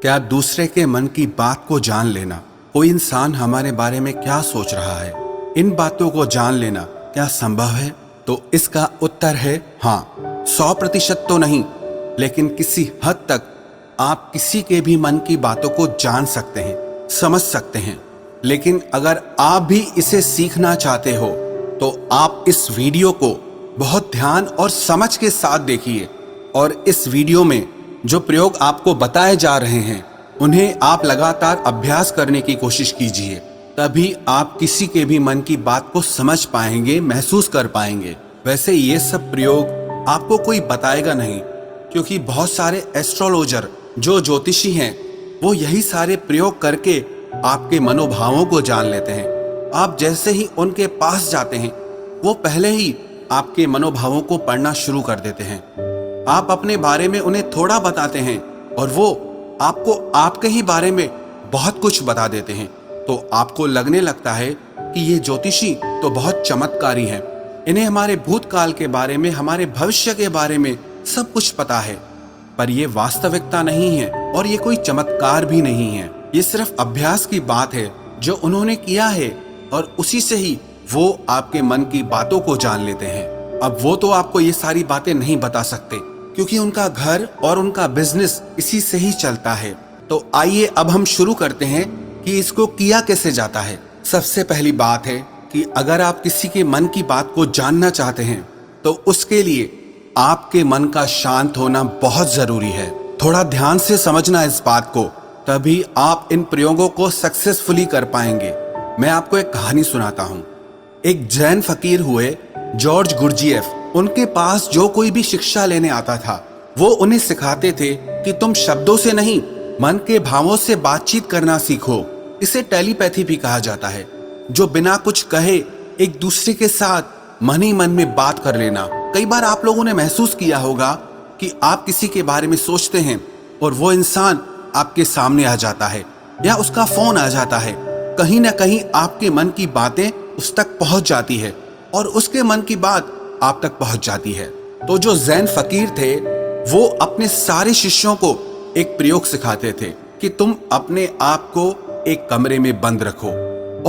क्या दूसरे के मन की बात को जान लेना, कोई इंसान हमारे बारे में क्या सोच रहा है, इन बातों को जान लेना क्या संभव है? तो इसका उत्तर है हाँ। 100% तो नहीं, लेकिन किसी हद तक आप किसी के भी मन की बातों को जान सकते हैं, समझ सकते हैं। लेकिन अगर आप भी इसे सीखना चाहते हो तो आप इस वीडियो को बहुत ध्यान और समझ के साथ देखिए, और इस वीडियो में जो प्रयोग आपको बताए जा रहे हैं उन्हें आप लगातार अभ्यास करने की कोशिश कीजिए। तभी आप किसी के भी मन की बात को समझ पाएंगे, महसूस कर पाएंगे। वैसे ये सब प्रयोग आपको कोई बताएगा नहीं, क्योंकि बहुत सारे एस्ट्रोलॉजर जो ज्योतिषी हैं वो यही सारे प्रयोग करके आपके मनोभावों को जान लेते हैं। आप जैसे ही उनके पास जाते हैं वो पहले ही आपके मनोभावों को पढ़ना शुरू कर देते हैं। आप अपने बारे में उन्हें थोड़ा बताते हैं और वो आपको आपके ही बारे में बहुत कुछ बता देते हैं। तो आपको लगने लगता है कि ये ज्योतिषी तो बहुत चमत्कारी हैं, इन्हें हमारे भूतकाल के बारे में, हमारे भविष्य के बारे में सब कुछ पता है। पर ये वास्तविकता नहीं है और ये कोई चमत्कार भी नहीं है। ये सिर्फ अभ्यास की बात है जो उन्होंने किया है, और उसी से ही वो आपके मन की बातों को जान लेते हैं। अब वो तो आपको ये सारी बातें नहीं बता सकते, क्योंकि उनका घर और उनका बिजनेस इसी से ही चलता है। तो आइए अब हम शुरू करते हैं कि इसको किया कैसे जाता है। सबसे पहली बात है कि अगर आप किसी के मन की बात को जानना चाहते हैं तो उसके लिए आपके मन का शांत होना बहुत जरूरी है। थोड़ा ध्यान से समझना इस बात को, तभी आप इन प्रयोगों को सक्सेसफुली कर पाएंगे। मैं आपको एक कहानी सुनाता हूँ। एक जैन फकीर हुए जॉर्ज गुरजीएफ, उनके पास जो कोई भी शिक्षा लेने आता था वो उन्हें सिखाते थे कि तुम शब्दों से नहीं, मन के भावों से बातचीत करना सीखो। इसे टेलीपैथी भी कहा जाता है, जो बिना कुछ कहे एक दूसरे के साथ मन ही मन में बात कर लेना। कई बार आप लोगों ने महसूस किया होगा कि आप किसी के बारे में सोचते हैं और वो इंसान आपके सामने आ जाता है या उसका फोन आ जाता है। कहीं ना कहीं आपके मन की बातें उस तक पहुंच जाती है और उसके मन की बात आप तक पहुंच जाती है। तो जो जैन फकीर थे वो अपने सारे शिष्यों को एक प्रयोग सिखाते थे कि तुम अपने आप को एक कमरे में बंद रखो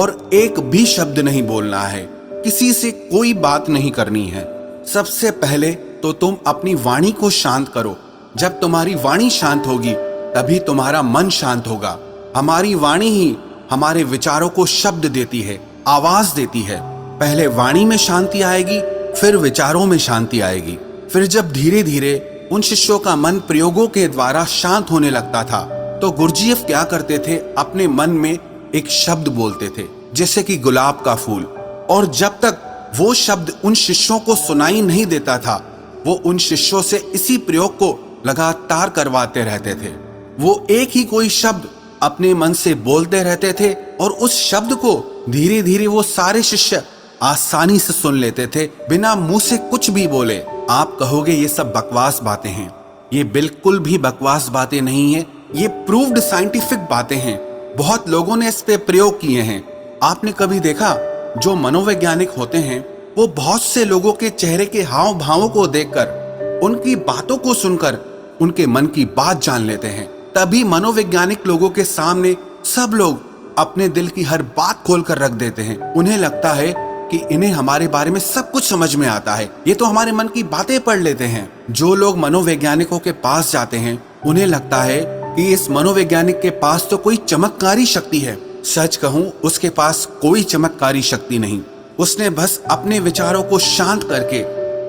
और एक भी शब्द नहीं बोलना है, किसी से कोई बात नहीं करनी है। सबसे पहले तो तुम अपनी वाणी को शांत करो। जब तुम्हारी वाणी शांत होगी तभी तुम्हारा मन शांत होगा। हमारी वाणी ही हमारे विचारों को शब्द देती है, आवाज देती है। पहले वाणी में शांति आएगी, फिर विचारों में शांति आएगी। फिर जब धीरे धीरे उन शिष्यों का मन प्रयोगों के द्वारा शांत होने लगता था तो गुरजीएफ क्या करते थे, अपने मन में एक शब्द बोलते थे, जैसे कि गुलाब का फूल। और जब तक वो शब्द उन शिष्यों को सुनाई नहीं देता था वो उन शिष्यों से इसी प्रयोग को लगातार करवाते रहते थे। वो एक ही कोई शब्द अपने मन से बोलते रहते थे और उस शब्द को धीरे धीरे वो सारे शिष्य आसानी से सुन लेते थे, बिना मुंह से कुछ भी बोले। आप कहोगे ये सब बकवास बातें हैं। ये बिल्कुल भी बकवास बातें नहीं है, ये प्रूव्ड साइंटिफिक बातें हैं। बहुत लोगों ने इस पे प्रयोग किए हैं। आपने कभी देखा, जो मनोवैज्ञानिक होते हैं वो बहुत से लोगों के चेहरे के हाव भावों को देखकर, उनकी बातों को सुनकर उनके मन की बात जान लेते हैं। तभी मनोवैज्ञानिक लोगों के सामने सब लोग अपने दिल की हर बात खोलकर रख देते हैं। उन्हें लगता है कि इन्हें हमारे बारे में सब कुछ समझ में आता है, ये तो हमारे मन की बातें पढ़ लेते हैं। जो लोग मनोवैज्ञानिकों के पास जाते हैं उन्हें लगता है कि इस मनोवैज्ञानिक के पास तो कोई चमत्कारी शक्ति है। सच कहूं, उसके पास कोई चमत्कारी शक्ति नहीं। उसने बस अपने विचारों को शांत करके,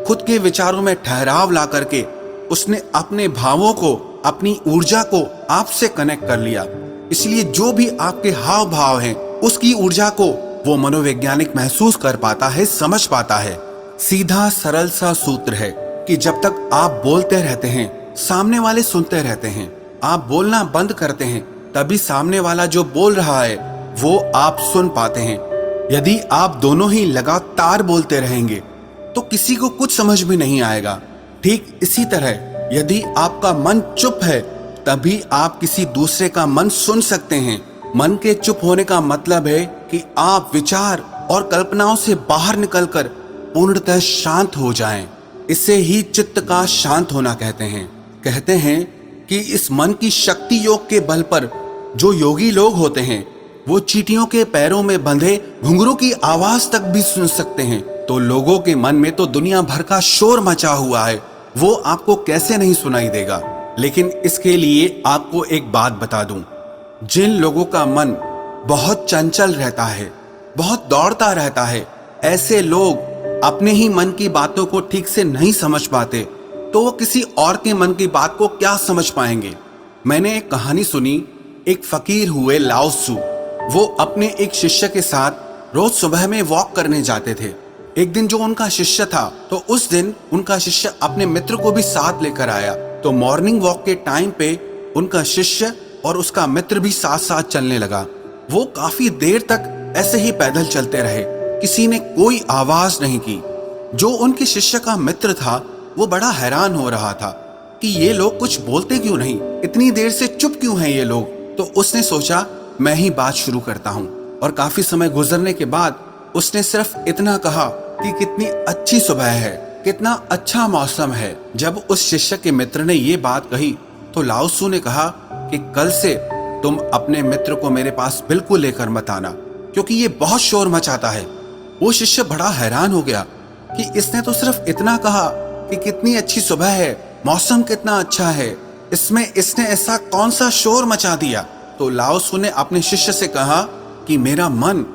खुद के विचारों में ठहराव ला करके, उसने अपने भावों को, अपनी ऊर्जा को आपसे कनेक्ट कर लिया। इसलिए जो भी आपके हाव भाव हैं उसकी ऊर्जा को वो मनोवैज्ञानिक महसूस कर पाता है, समझ पाता है। सीधा सरल सा सूत्र है कि जब तक आप बोलते रहते हैं सामने वाले सुनते रहते हैं। आप बोलना बंद करते हैं तभी सामने वाला जो बोल रहा है वो आप सुन पाते हैं। यदि आप दोनों ही लगातार बोलते रहेंगे तो किसी को कुछ समझ में नहीं आएगा। ठीक इसी तरह यदि आपका मन चुप है तभी आप किसी दूसरे का मन सुन सकते हैं। मन के चुप होने का मतलब है कि आप विचार और कल्पनाओं से बाहर निकलकर पूर्णतः शांत हो जाएं। इसे ही चित्त का शांत होना कहते हैं। कहते हैं कि इस मन की शक्ति योग के बल पर जो योगी लोग होते हैं वो चींटियों के पैरों में बंधे घुंघरू की आवाज तक भी सुन सकते हैं। तो लोगों के मन में तो दुनिया भर का शोर मचा हुआ है, वो आपको कैसे नहीं सुनाई देगा। लेकिन इसके लिए आपको एक बात बता दूं, जिन लोगों का मन बहुत चंचल रहता है, बहुत दौड़ता रहता है, ऐसे लोग अपने ही मन की बातों को ठीक से नहीं समझ पाते, तो वो किसी और के मन की बात को क्या समझ पाएंगे। मैंने एक कहानी सुनी, एक फकीर हुए लाओ त्सु, वो अपने एक शिष्य के साथ रोज सुबह में वॉक करने जाते थे। एक दिन जो उनका शिष्य था, तो उस दिन उनका शिष्य अपने मित्र को भी साथ लेकर आया। तो मॉर्निंग वॉक के टाइम पे उनका शिष्य और उसका मित्र भी साथ साथ चलने लगा। वो काफी देर तक ऐसे ही पैदल चलते रहे, किसी ने कोई आवाज नहीं की। जो उनके शिष्य का मित्र था वो बड़ा हैरान हो रहा था कि ये लोग कुछ बोलते क्यों नहीं, इतनी देर से चुप क्यों हैं ये लोग। तो उसने सोचा मैं ही बात शुरू करता हूँ, और काफी समय गुजरने के बाद उसने सिर्फ इतना कहा कि कितनी अच्छी सुबह है, कितना अच्छा मौसम है। जब उस शिष्य के मित्र ने ये बात कही तो लाओ त्सु ने कहा कि कल से तुम अपने मित्र को मेरे पास बिल्कुल लेकर मत आना, क्योंकि ये बहुत शोर मचाता है। वो शिष्य बड़ा हैरान हो गया कि इसने तो सिर्फ इतना कहा कि कितनी अच्छी सुबह है, मौसम कितना अच्छा है, इसमें इसने ऐसा कौन सा शोर मचा दिया। तो लाओ त्सु ने अपने शिष्य से कहा कि मेरा मन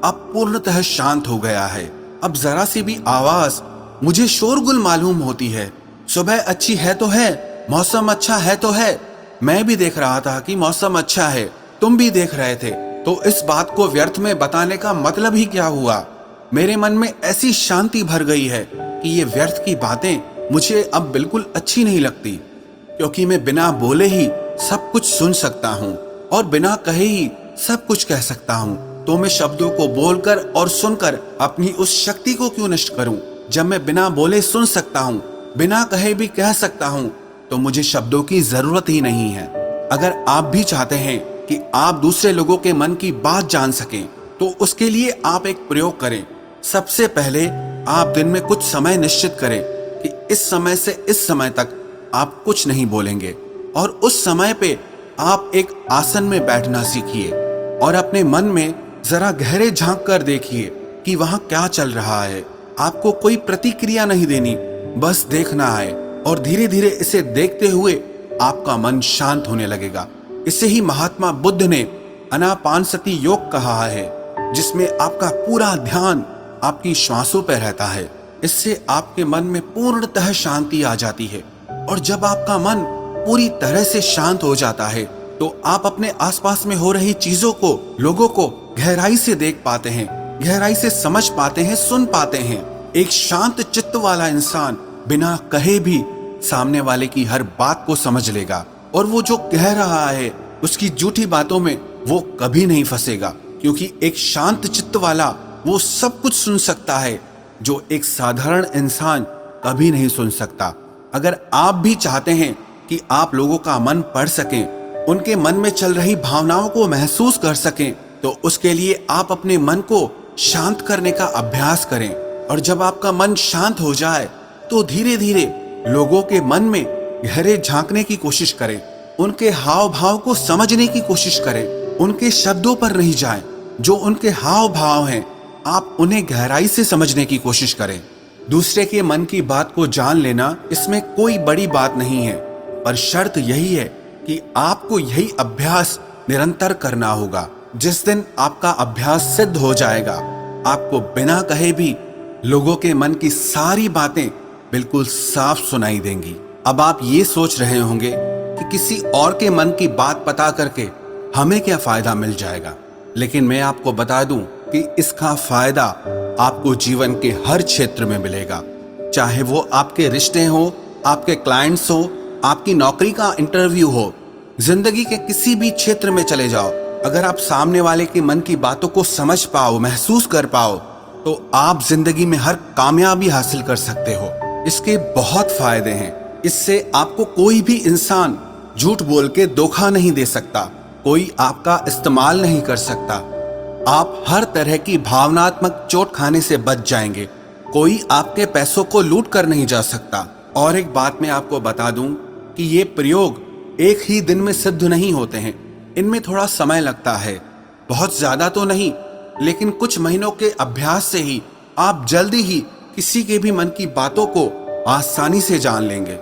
अब पूर्णतः शांत हो गया है, अब जरा सी भी आवाज मुझे शोरगुल मालूम होती है। सुबह अच्छी है तो है, मौसम अच्छा है तो है, मैं भी देख रहा था कि मौसम अच्छा है, तुम भी देख रहे थे, तो इस बात को व्यर्थ में बताने का मतलब ही क्या हुआ। मेरे मन में ऐसी शांति भर गई है कि ये व्यर्थ की बातें मुझे अब बिल्कुल अच्छी नहीं लगती, क्योंकि मैं बिना बोले ही सब कुछ सुन सकता हूँ और बिना कहे ही सब कुछ कह सकता हूँ। तो मैं शब्दों को बोलकर और सुनकर अपनी उस शक्ति को क्यों नष्ट करूं। जब मैं बिना बोले सुन सकता हूं, बिना कहे भी कह सकता हूं, तो मुझे शब्दों की जरूरत ही नहीं है। अगर आप भी चाहते हैं कि आप दूसरे लोगों के मन की बात जान सकें, तो उसके लिए आप एक प्रयोग करें। सबसे पहले आप दिन में कुछ समय निश्चित करें कि इस समय से इस समय तक आप कुछ नहीं बोलेंगे, और उस समय पे आप एक आसन में बैठना सीखिए और अपने मन में जरा गहरे झांक कर देखिए कि वहां क्या चल रहा है। आपको कोई प्रतिक्रिया नहीं देनी, बस देखना है, और धीरे धीरे इसे देखते हुए आपका मन शांत होने लगेगा। इसे ही महात्मा बुद्ध ने आनापानसति योग कहा है, जिसमें आपका पूरा ध्यान आपकी श्वासों पर रहता है। इससे आपके मन में पूर्णतः शांति आ जाती है, और जब आपका मन पूरी तरह से शांत हो जाता है तो आप अपने आसपास में हो रही चीजों को, लोगों को गहराई से देख पाते हैं, गहराई से समझ पाते हैं, सुन पाते हैं। एक शांत चित्त वाला इंसान बिना कहे भी सामने वाले की हर बात को समझ लेगा, और वो जो कह रहा है उसकी झूठी बातों में वो कभी नहीं फंसेगा, क्योंकि एक शांत चित्त वाला वो सब कुछ सुन सकता है जो एक साधारण इंसान कभी नहीं सुन सकता। अगर आप भी चाहते हैं कि आप लोगों का मन पढ़ सकें, उनके मन में चल रही भावनाओं को महसूस कर सकें, तो उसके लिए आप अपने मन को शांत करने का अभ्यास करें। और जब आपका मन शांत हो जाए तो धीरे धीरे लोगों के मन में गहरे झांकने की कोशिश करें, उनके हाव भाव को समझने की कोशिश करें। उनके शब्दों पर नहीं जाएं, जो उनके हाव भाव हैं आप उन्हें गहराई से समझने की कोशिश करें। दूसरे के मन की बात को जान लेना, इसमें कोई बड़ी बात नहीं है, पर शर्त यही है कि आपको यही अभ्यास निरंतर करना होगा। जिस दिन आपका अभ्यास सिद्ध हो जाएगा, आपको बिना कहे भी लोगों के मन की सारी बातें बिल्कुल साफ सुनाई देंगी। अब आप ये सोच रहे होंगे कि किसी और के मन की बात पता करके हमें क्या फायदा मिल जाएगा, लेकिन मैं आपको बता दूं कि इसका फायदा आपको जीवन के हर क्षेत्र में मिलेगा। चाहे वो आपके रिश्ते हो, आपके क्लाइंट्स हो, आपकी नौकरी का इंटरव्यू हो, जिंदगी के किसी भी क्षेत्र में चले जाओ, अगर आप सामने वाले के मन की बातों को समझ पाओ, महसूस कर पाओ, तो आप जिंदगी में हर कामयाबी हासिल कर सकते हो। इसके बहुत फायदे हैं। इससे आपको कोई भी इंसान झूठ बोल के धोखा नहीं दे सकता, कोई आपका इस्तेमाल नहीं कर सकता। आप हर तरह की भावनात्मक चोट खाने से बच जाएंगे। कोई आपके पैसों को लूट कर नहीं जा सकता। और एक बात मैं आपको बता दूं कि ये प्रयोग एक ही दिन में सिद्ध नहीं होते हैं। इनमें थोड़ा समय लगता है, बहुत ज्यादा तो नहीं, लेकिन कुछ महीनों के अभ्यास से ही आप जल्दी ही किसी के भी मन की बातों को आसानी से जान लेंगे।